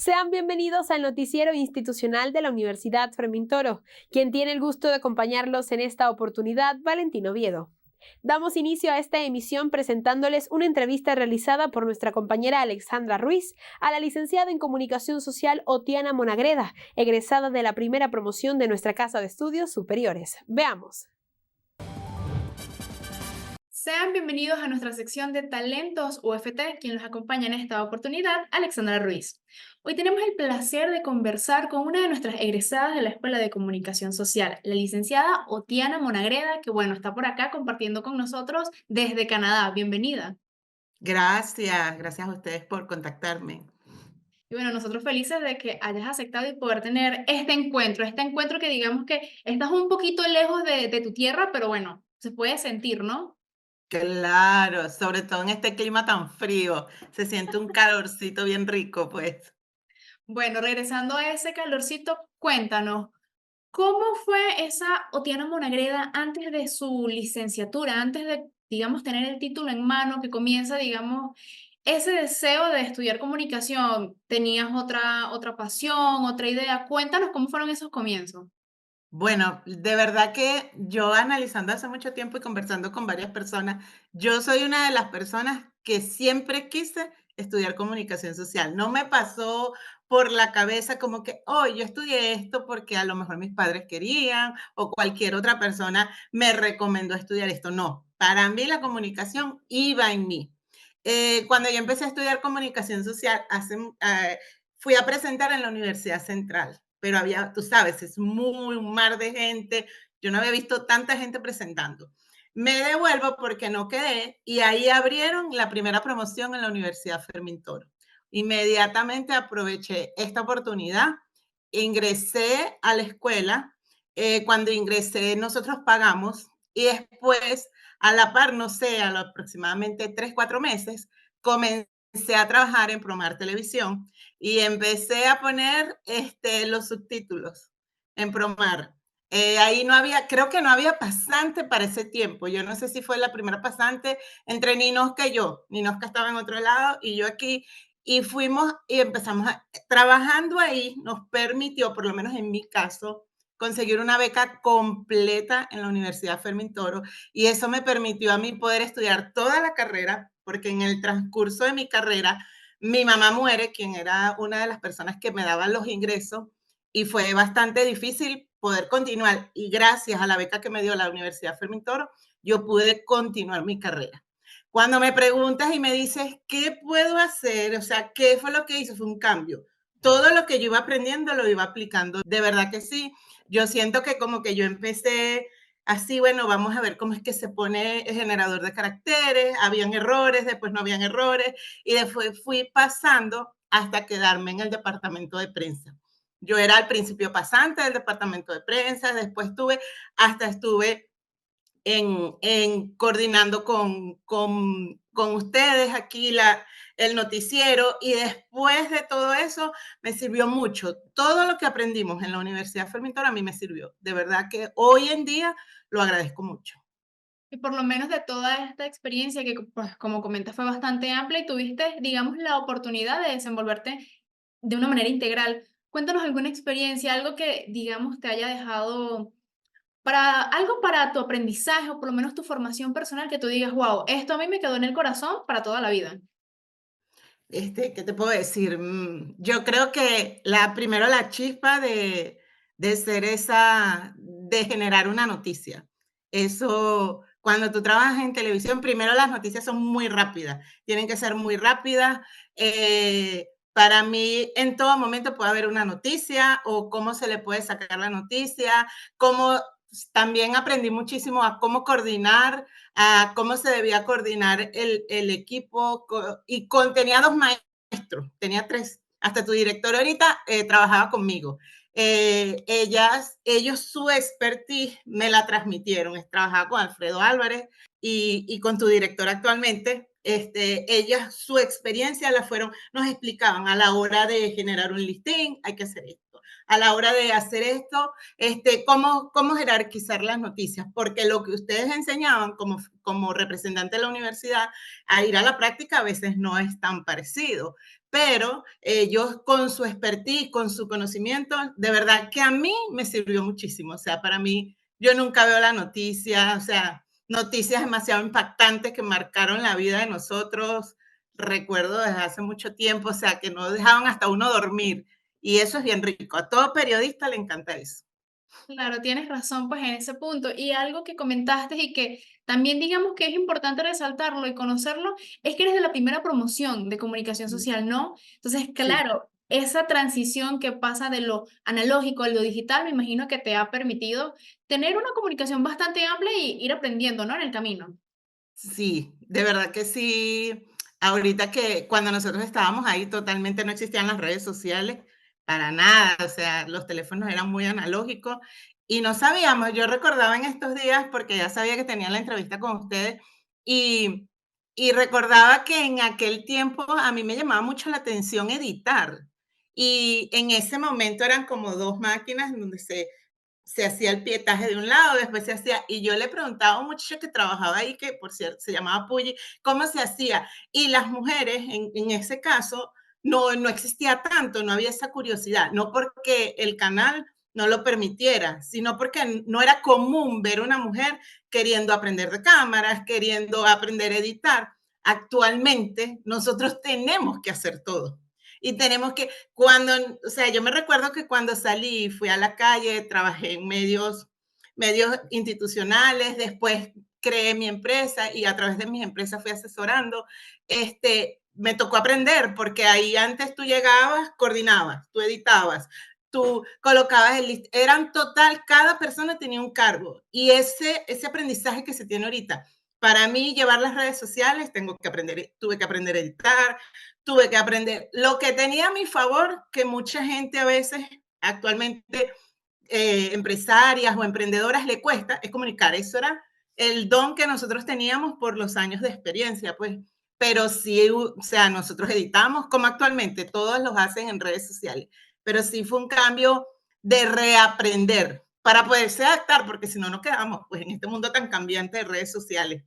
Sean bienvenidos al noticiero institucional de la Universidad Fermín Toro. Quien tiene el gusto de acompañarlos en esta oportunidad, Valentino Oviedo. Damos inicio a esta emisión presentándoles una entrevista realizada por nuestra compañera Alexandra Ruiz a la licenciada en Comunicación Social Otiana Monagreda, egresada de la primera promoción de nuestra Casa de Estudios Superiores. Veamos. Sean bienvenidos a nuestra sección de Talentos UFT, quien los acompaña en esta oportunidad, Alexandra Ruiz. Hoy tenemos el placer de conversar con una de nuestras egresadas de la Escuela de Comunicación Social, la licenciada Otiana Monagreda, que está por acá compartiendo con nosotros desde Canadá. Bienvenida. Gracias a ustedes por contactarme. Y nosotros felices de que hayas aceptado y poder tener este encuentro que digamos que estás un poquito lejos de tu tierra, pero se puede sentir, ¿no? Claro, sobre todo en este clima tan frío, se siente un calorcito bien rico, pues. Bueno, regresando a ese calorcito, cuéntanos, ¿cómo fue esa Otiana Monagreda antes de su licenciatura, antes de, digamos, tener el título en mano, que comienza, digamos, ese deseo de estudiar comunicación? ¿Tenías otra pasión, otra idea? Cuéntanos cómo fueron esos comienzos. Bueno, de verdad que yo analizando hace mucho tiempo y conversando con varias personas, yo soy una de las personas que siempre quise estudiar comunicación social. No me pasó por la cabeza como que, oh, yo estudié esto porque a lo mejor mis padres querían o cualquier otra persona me recomendó estudiar esto. No, para mí la comunicación iba en mí. Cuando yo empecé a estudiar comunicación social, fui a presentar en la Universidad Central, pero había, tú sabes, es muy un mar de gente. Yo no había visto tanta gente presentando. Me devuelvo porque no quedé y ahí abrieron la primera promoción en la Universidad Fermín Toro. Inmediatamente aproveché esta oportunidad, ingresé a la escuela. Cuando ingresé, nosotros pagamos y después, a la par, no sé, a lo aproximadamente 3, 4 meses, comencé a trabajar en Promar Televisión y empecé a poner los subtítulos en Promar. Ahí no había, creo que no había pasante para ese tiempo. Yo no sé si fue la primera pasante entre Ninosca y yo. Ninosca estaba en otro lado y yo aquí. Y fuimos y empezamos trabajando ahí, nos permitió, por lo menos en mi caso, conseguir una beca completa en la Universidad Fermín Toro. Y eso me permitió a mí poder estudiar toda la carrera, porque en el transcurso de mi carrera mi mamá muere, quien era una de las personas que me daban los ingresos, y fue bastante difícil poder continuar. Y gracias a la beca que me dio la Universidad Fermín Toro, yo pude continuar mi carrera. Cuando me preguntas y me dices, ¿qué puedo hacer? O sea, ¿qué fue lo que hice? Fue un cambio. Todo lo que yo iba aprendiendo lo iba aplicando. De verdad que sí. Yo siento que como que yo empecé así, bueno, vamos a ver cómo es que se pone el generador de caracteres, habían errores, después no habían errores, y después fui pasando hasta quedarme en el departamento de prensa. Yo era al principio pasante del departamento de prensa, después estuve coordinando con ustedes aquí el noticiero, y después de todo eso me sirvió mucho. Todo lo que aprendimos en la Universidad Fermín Toro a mí me sirvió. De verdad que hoy en día lo agradezco mucho. Y por lo menos de toda esta experiencia que, pues, como comentas, fue bastante amplia y tuviste, digamos, la oportunidad de desenvolverte de una manera integral. Cuéntanos alguna experiencia, algo que, digamos, te haya dejado para algo para tu aprendizaje o por lo menos tu formación personal que tú digas, wow, esto a mí me quedó en el corazón para toda la vida. ¿Qué te puedo decir? Yo creo que primero la chispa de ser de generar una noticia. Eso, cuando tú trabajas en televisión, primero las noticias son muy rápidas, tienen que ser muy rápidas. Para mí, en todo momento puede haber una noticia o cómo se le puede sacar la noticia, cómo también aprendí muchísimo a cómo coordinar, a cómo se debía coordinar el equipo, tenía 2 maestros, tenía 3, hasta tu director ahorita trabajaba conmigo. Ellos su expertise me la transmitieron, trabajaba con Alfredo Álvarez y con tu director actualmente. Ellas su experiencia nos explicaban a la hora de generar un listing, hay que hacer esto, a la hora de hacer esto, cómo jerarquizar las noticias, porque lo que ustedes enseñaban como representante de la universidad, a ir a la práctica a veces no es tan parecido, pero ellos con su expertise, con su conocimiento, de verdad que a mí me sirvió muchísimo. O sea, para mí, yo nunca veo la noticia, o sea, noticias demasiado impactantes que marcaron la vida de nosotros, recuerdo desde hace mucho tiempo, o sea, que no dejaban hasta uno dormir. Y eso es bien rico. A todo periodista le encanta eso. Claro, tienes razón, pues en ese punto. Y algo que comentaste y que también digamos que es importante resaltarlo y conocerlo, es que eres de la primera promoción de comunicación social, ¿no? Entonces, Sí. claro, esa transición que pasa de lo analógico a lo digital, me imagino que te ha permitido tener una comunicación bastante amplia y ir aprendiendo, ¿no? En el camino. Sí, de verdad que sí. Ahorita que cuando nosotros estábamos ahí totalmente no existían las redes sociales para nada, o sea, los teléfonos eran muy analógicos y no sabíamos. Yo recordaba en estos días, porque ya sabía que tenía la entrevista con ustedes, y, y recordaba que en aquel tiempo a mí me llamaba mucho la atención editar. Y en ese momento eran como dos máquinas en donde se hacía el pietaje de un lado, después se hacía, y yo le preguntaba a un muchacho que trabajaba ahí, que por cierto se llamaba Pulli, cómo se hacía. Y las mujeres, en ese caso, no existía tanto, no había esa curiosidad, no porque el canal no lo permitiera, sino porque no era común ver una mujer queriendo aprender de cámaras, queriendo aprender a editar. Actualmente nosotros tenemos que hacer todo. Y tenemos que, o sea, yo me recuerdo que cuando salí, fui a la calle, trabajé en medios institucionales, después creé mi empresa y a través de mis empresas fui asesorando. Me tocó aprender porque ahí antes tú llegabas, coordinabas, tú editabas, tú colocabas el list, eran total, cada persona tenía un cargo y ese aprendizaje que se tiene ahorita. Para mí, llevar las redes sociales, tuve que aprender a editar, tuve que aprender. Lo que tenía a mi favor, que mucha gente a veces actualmente, empresarias o emprendedoras le cuesta, es comunicar. Eso era el don que nosotros teníamos por los años de experiencia, pues. Pero sí, o sea, nosotros editamos, como actualmente, todos los hacen en redes sociales. Pero sí fue un cambio de reaprender para poderse adaptar, porque si no nos quedamos pues, en este mundo tan cambiante de redes sociales.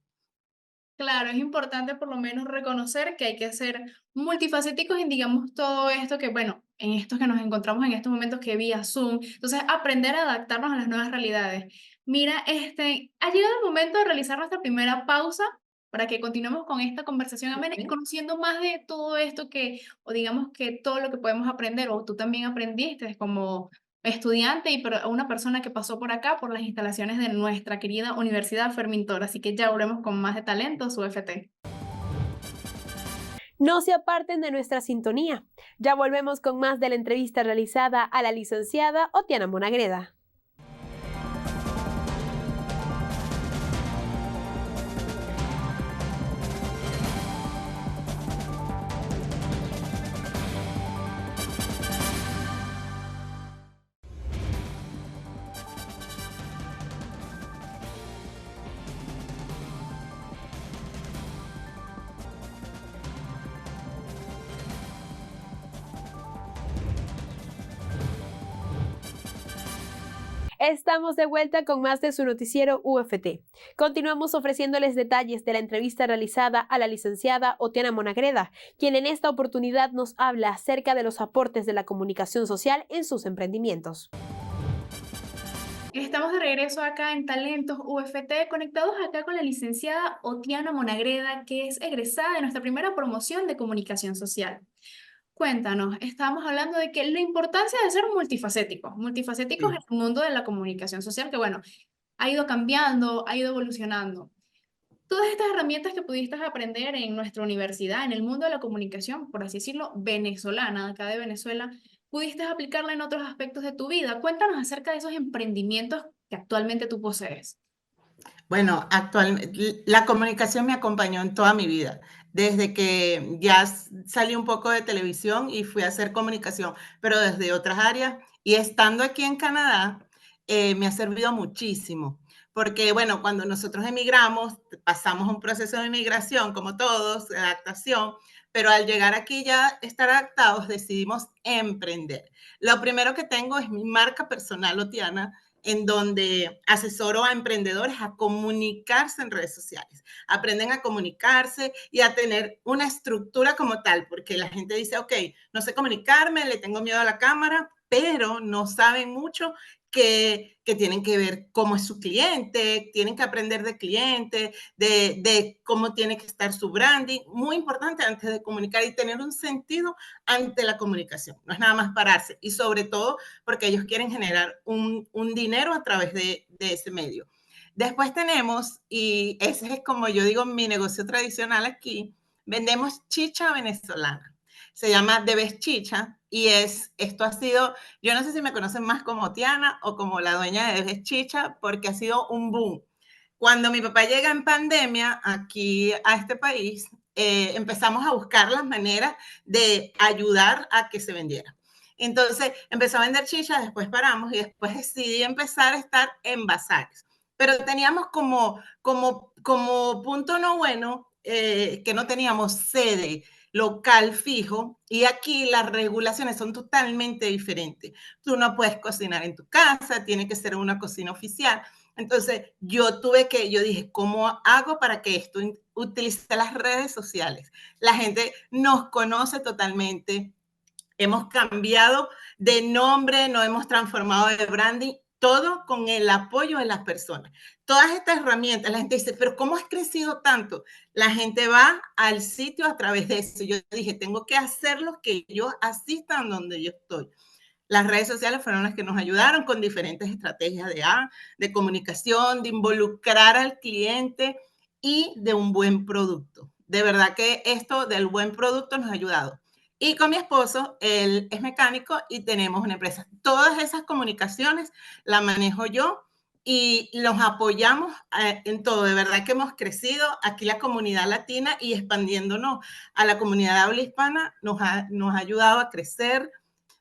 Claro, es importante por lo menos reconocer que hay que ser multifacéticos en, digamos, todo esto que, bueno, en estos que nos encontramos en estos momentos que vía Zoom. Entonces, aprender a adaptarnos a las nuevas realidades. Mira, ha llegado el momento de realizar nuestra primera pausa para que continuemos con esta conversación amena y conociendo más de todo esto que, o digamos que todo lo que podemos aprender, o tú también aprendiste como estudiante y una persona que pasó por acá, por las instalaciones de nuestra querida Universidad Fermín Toro. Así que ya volvemos con más de Talentos UFT. No se aparten de nuestra sintonía. Ya volvemos con más de la entrevista realizada a la licenciada Otiana Monagreda. Estamos de vuelta con más de su noticiero UFT. Continuamos ofreciéndoles detalles de la entrevista realizada a la licenciada Otiana Monagreda, quien en esta oportunidad nos habla acerca de los aportes de la comunicación social en sus emprendimientos. Estamos de regreso acá en Talentos UFT, conectados acá con la licenciada Otiana Monagreda, que es egresada de nuestra primera promoción de comunicación social. Cuéntanos, estábamos hablando de que la importancia de ser multifacéticos en Sí. el mundo de la comunicación social, que bueno, ha ido cambiando, ha ido evolucionando. Todas estas herramientas que pudiste aprender en nuestra universidad, en el mundo de la comunicación, por así decirlo, venezolana, acá de Venezuela, pudiste aplicarla en otros aspectos de tu vida. Cuéntanos acerca de esos emprendimientos que actualmente tú posees. Bueno, actualmente la comunicación me acompañó en toda mi vida, desde que ya salí un poco de televisión y fui a hacer comunicación, pero desde otras áreas. Y estando aquí en Canadá, me ha servido muchísimo, porque bueno, cuando nosotros emigramos, pasamos un proceso de migración, como todos, de adaptación, pero al llegar aquí ya estar adaptados, decidimos emprender. Lo primero que tengo es mi marca personal, Otiana, en donde asesoro a emprendedores a comunicarse en redes sociales. Aprenden a comunicarse y a tener una estructura como tal, porque la gente dice, ok, no sé comunicarme, le tengo miedo a la cámara, pero no saben mucho que tienen que ver cómo es su cliente, tienen que aprender de cliente, de cómo tiene que estar su branding. Muy importante antes de comunicar y tener un sentido ante la comunicación. No es nada más pararse y sobre todo porque ellos quieren generar un dinero a través de ese medio. Después tenemos, y ese es como yo digo, mi negocio tradicional aquí, vendemos chicha venezolana. Se llama Debes Chicha y esto ha sido, yo no sé si me conocen más como Tiana o como la dueña de Debes Chicha, porque ha sido un boom. Cuando mi papá llega en pandemia aquí a este país, empezamos a buscar las maneras de ayudar a que se vendiera. Entonces empezó a vender chicha, después paramos y después decidí empezar a estar en bazares. Pero teníamos como punto no bueno que no teníamos sede local fijo y aquí las regulaciones son totalmente diferentes. Tú no puedes cocinar en tu casa, tiene que ser una cocina oficial. Entonces yo dije, ¿cómo hago para que esto utilice las redes sociales? La gente nos conoce totalmente, hemos cambiado de nombre, nos hemos transformado de branding, todo con el apoyo de las personas. Todas estas herramientas, la gente dice, pero ¿cómo has crecido tanto? La gente va al sitio a través de eso. Yo dije, tengo que hacerlo que ellos asistan donde yo estoy. Las redes sociales fueron las que nos ayudaron con diferentes estrategias de comunicación, de involucrar al cliente y de un buen producto. De verdad que esto del buen producto nos ha ayudado. Y con mi esposo, él es mecánico y tenemos una empresa. Todas esas comunicaciones las manejo yo y los apoyamos en todo. De verdad que hemos crecido aquí la comunidad latina y expandiéndonos a la comunidad habla hispana nos ha ayudado a crecer.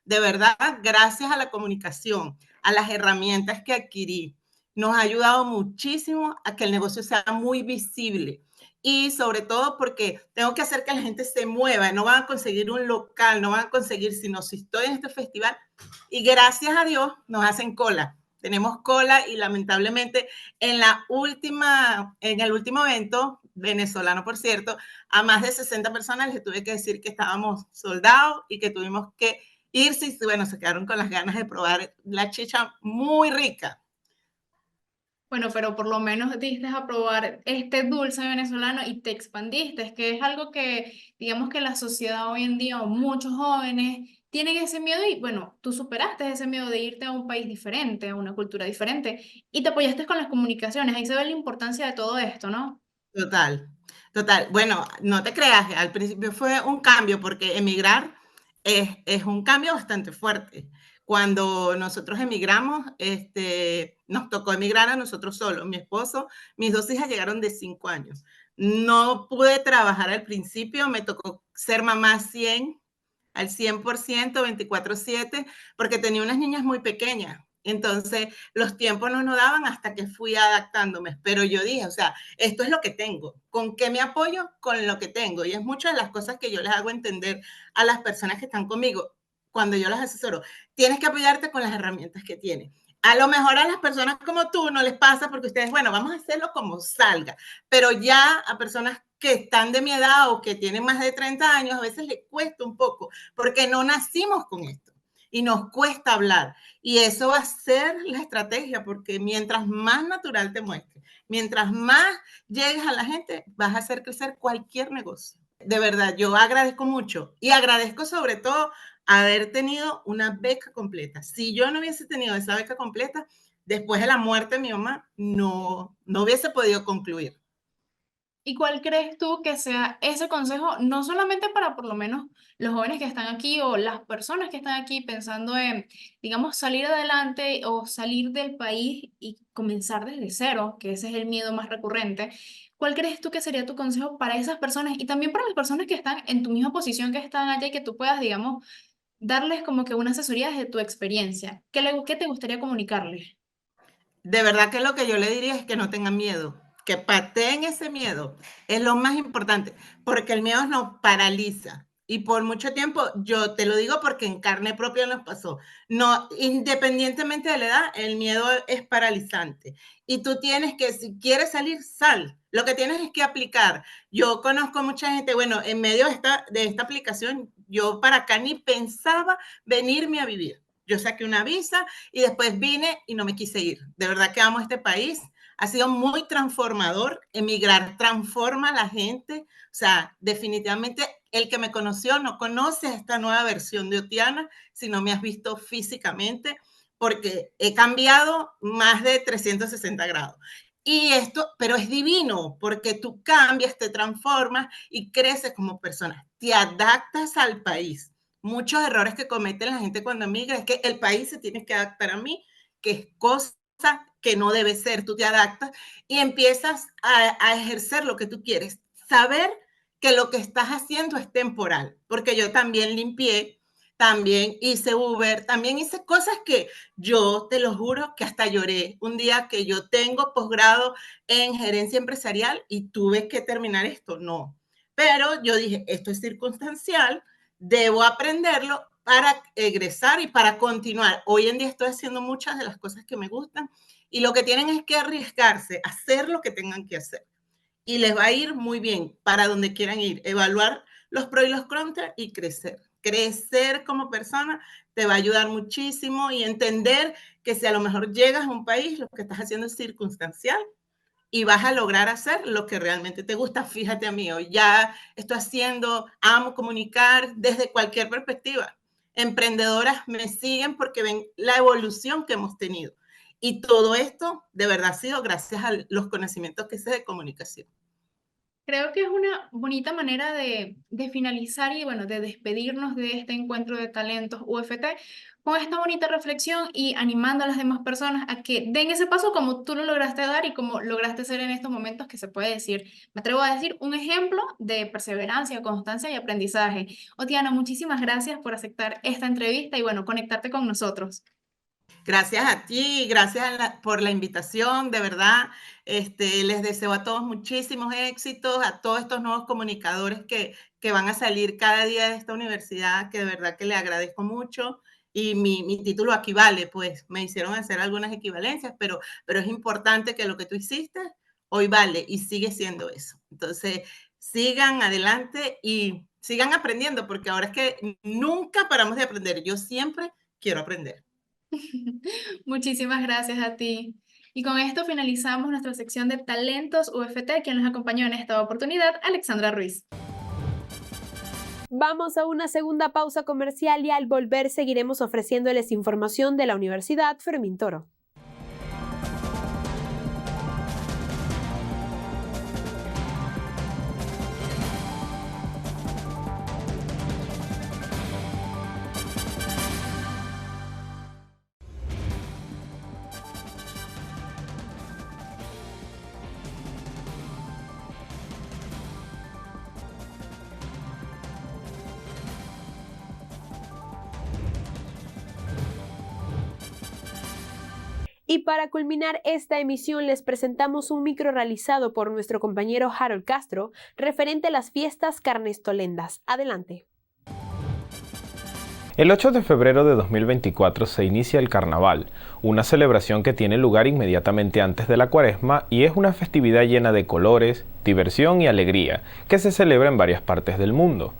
De verdad, gracias a la comunicación, a las herramientas que adquirí, nos ha ayudado muchísimo a que el negocio sea muy visible y sobre todo porque tengo que hacer que la gente se mueva, no van a conseguir un local, no van a conseguir, sino si estoy en este festival y gracias a Dios nos hacen cola. Tenemos cola y lamentablemente en el último evento venezolano, por cierto, a más de 60 personas les tuve que decir que estábamos soldados y que tuvimos que irse y bueno, se quedaron con las ganas de probar la chicha muy rica. Bueno, pero por lo menos diste a probar este dulce venezolano y te expandiste, es que es algo que, digamos que la sociedad hoy en día o muchos jóvenes tienen ese miedo y bueno, tú superaste ese miedo de irte a un país diferente, a una cultura diferente y te apoyaste con las comunicaciones, ahí se ve la importancia de todo esto, ¿no? Total, total. Bueno, no te creas, al principio fue un cambio porque emigrar es un cambio bastante fuerte. Cuando nosotros emigramos, nos tocó emigrar a nosotros solos. Mi esposo, mis dos hijas llegaron de 5 años. No pude trabajar al principio, me tocó ser mamá 100% 24/7, porque tenía unas niñas muy pequeñas. Entonces, los tiempos no nos daban hasta que fui adaptándome. Pero yo dije, o sea, esto es lo que tengo. ¿Con qué me apoyo? Con lo que tengo. Y es muchas de las cosas que yo les hago entender a las personas que están conmigo cuando yo las asesoro. Tienes que apoyarte con las herramientas que tienes. A lo mejor a las personas como tú no les pasa porque ustedes, bueno, vamos a hacerlo como salga. Pero ya a personas que están de mi edad o que tienen más de 30 años, a veces les cuesta un poco porque no nacimos con esto y nos cuesta hablar. Y eso va a ser la estrategia, porque mientras más natural te muestres, mientras más llegues a la gente, vas a hacer crecer cualquier negocio. De verdad, yo agradezco mucho y agradezco sobre todo haber tenido una beca completa. Si yo no hubiese tenido esa beca completa, después de la muerte de mi mamá, no hubiese podido concluir. ¿Y cuál crees tú que sea ese consejo, no solamente para por lo menos los jóvenes que están aquí o las personas que están aquí pensando en, digamos, salir adelante o salir del país y comenzar desde cero, que ese es el miedo más recurrente? ¿Cuál crees tú que sería tu consejo para esas personas y también para las personas que están en tu misma posición que están allá y que tú puedas, digamos, darles como que una asesoría desde tu experiencia? ¿Qué te gustaría comunicarles? De verdad que lo que yo le diría es que no tengan miedo, que pateen ese miedo es lo más importante, porque el miedo nos paraliza. Y por mucho tiempo, yo te lo digo porque en carne propia nos pasó. No, independientemente de la edad, el miedo es paralizante. Y tú tienes que, si quieres salir, sal. Lo que tienes es que aplicar. Yo conozco mucha gente, bueno, en medio de esta aplicación, yo para acá ni pensaba venirme a vivir. Yo saqué una visa y después vine y no me quise ir. De verdad que amo este país. Ha sido muy transformador. Emigrar transforma a la gente. O sea, definitivamente el que me conoció no conoce esta nueva versión de Otiana si no me has visto físicamente, porque he cambiado más de 360 grados. Y esto, pero es divino, porque tú cambias, te transformas y creces como persona. Te adaptas al país. Muchos errores que comete la gente cuando emigra es que el país se tiene que adaptar a mí, que es cosa que no debe ser. Tú te adaptas y empiezas a ejercer lo que tú quieres. Saber que lo que estás haciendo es temporal, porque yo también limpié, también hice Uber, también hice cosas que yo te lo juro que hasta lloré. Un día que yo tengo posgrado en gerencia empresarial y tuve que terminar esto, no. Pero yo dije, esto es circunstancial, debo aprenderlo para egresar y para continuar. Hoy en día estoy haciendo muchas de las cosas que me gustan y lo que tienen es que arriesgarse, hacer lo que tengan que hacer. Y les va a ir muy bien para donde quieran ir. Evaluar los pros y los contras y crecer. Crecer como persona te va a ayudar muchísimo y entender que si a lo mejor llegas a un país, lo que estás haciendo es circunstancial y vas a lograr hacer lo que realmente te gusta. Fíjate a mí, hoy ya estoy haciendo, amo comunicar desde cualquier perspectiva. Emprendedoras me siguen porque ven la evolución que hemos tenido. Y todo esto de verdad ha sido gracias a los conocimientos que sé de comunicación. Creo que es una bonita manera de finalizar y, bueno, de despedirnos de este encuentro de talentos UFT con esta bonita reflexión y animando a las demás personas a que den ese paso como tú lo lograste dar y como lograste ser en estos momentos que se puede decir, me atrevo a decir, un ejemplo de perseverancia, constancia y aprendizaje. Otiana, muchísimas gracias por aceptar esta entrevista y, bueno, conectarte con nosotros. Gracias a ti, gracias por la invitación, de verdad. Les deseo a todos muchísimos éxitos, a todos estos nuevos comunicadores que van a salir cada día de esta universidad, que de verdad que le agradezco mucho. Y mi título aquí vale, pues me hicieron hacer algunas equivalencias, pero es importante que lo que tú hiciste hoy vale y sigue siendo eso. Entonces, sigan adelante y sigan aprendiendo, porque ahora es que nunca paramos de aprender. Yo siempre quiero aprender. Muchísimas gracias a ti. Y con esto finalizamos nuestra sección de Talentos UFT, quien nos acompañó en esta oportunidad, Alexandra Ruiz. Vamos a una segunda pausa comercial y al volver seguiremos ofreciéndoles información de la Universidad Fermín Toro. Y para culminar esta emisión les presentamos un micro realizado por nuestro compañero Harold Castro referente a las fiestas carnestolendas. Adelante. El 8 de febrero de 2024 se inicia el Carnaval, una celebración que tiene lugar inmediatamente antes de la Cuaresma y es una festividad llena de colores, diversión y alegría que se celebra en varias partes del mundo.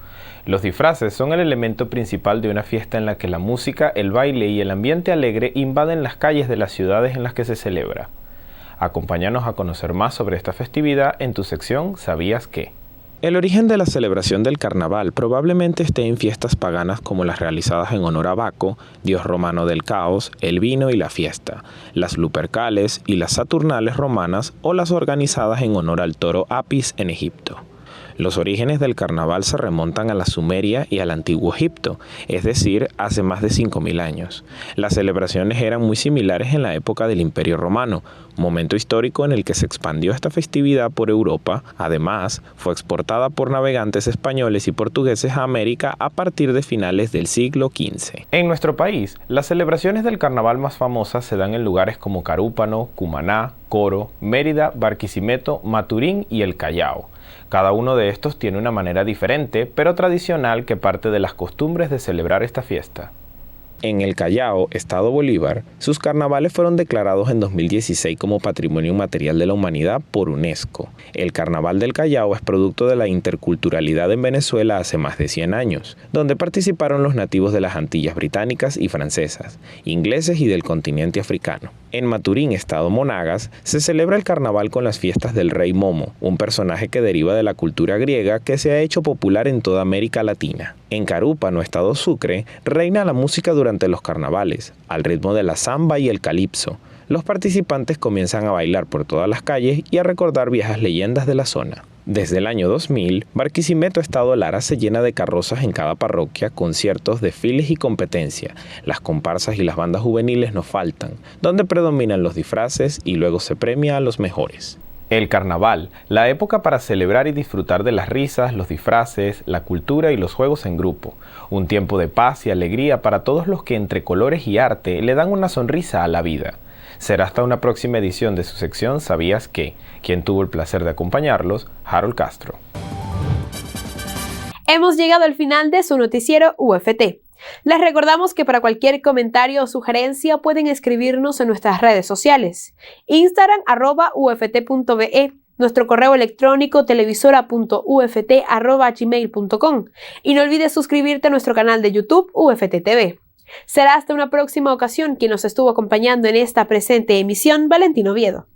Los disfraces son el elemento principal de una fiesta en la que la música, el baile y el ambiente alegre invaden las calles de las ciudades en las que se celebra. Acompáñanos a conocer más sobre esta festividad en tu sección ¿Sabías qué? El origen de la celebración del carnaval probablemente esté en fiestas paganas como las realizadas en honor a Baco, dios romano del caos, el vino y la fiesta, las Lupercales y las Saturnales romanas o las organizadas en honor al toro Apis en Egipto. Los orígenes del carnaval se remontan a la Sumeria y al antiguo Egipto, es decir, hace más de 5.000 años. Las celebraciones eran muy similares en la época del Imperio Romano, momento histórico en el que se expandió esta festividad por Europa. Además, fue exportada por navegantes españoles y portugueses a América a partir de finales del siglo XV. En nuestro país, las celebraciones del carnaval más famosas se dan en lugares como Carúpano, Cumaná, Coro, Mérida, Barquisimeto, Maturín y el Callao. Cada uno de estos tiene una manera diferente, pero tradicional, que parte de las costumbres de celebrar esta fiesta. En el Callao, Estado Bolívar, sus carnavales fueron declarados en 2016 como Patrimonio Inmaterial de la Humanidad por UNESCO. El Carnaval del Callao es producto de la interculturalidad en Venezuela hace más de 100 años, donde participaron los nativos de las Antillas británicas y francesas, ingleses y del continente africano. En Maturín, Estado Monagas, se celebra el carnaval con las fiestas del Rey Momo, un personaje que deriva de la cultura griega que se ha hecho popular en toda América Latina. En Carúpano, Estado Sucre, reina la música durante los carnavales, al ritmo de la samba y el calipso. Los participantes comienzan a bailar por todas las calles y a recordar viejas leyendas de la zona. Desde el año 2000, Barquisimeto, Estado Lara, se llena de carrozas en cada parroquia, conciertos, desfiles y competencia. Las comparsas y las bandas juveniles no faltan, donde predominan los disfraces y luego se premia a los mejores. El carnaval, la época para celebrar y disfrutar de las risas, los disfraces, la cultura y los juegos en grupo. Un tiempo de paz y alegría para todos los que entre colores y arte le dan una sonrisa a la vida. Será hasta una próxima edición de su sección ¿Sabías qué? Quien tuvo el placer de acompañarlos, Harold Castro. Hemos llegado al final de su noticiero UFT. Les recordamos que para cualquier comentario o sugerencia pueden escribirnos en nuestras redes sociales. Instagram @uft.be, nuestro correo electrónico televisora.uft@gmail.com y no olvides suscribirte a nuestro canal de YouTube UFT TV. Será hasta una próxima ocasión. Quien nos estuvo acompañando en esta presente emisión, Valentín Oviedo.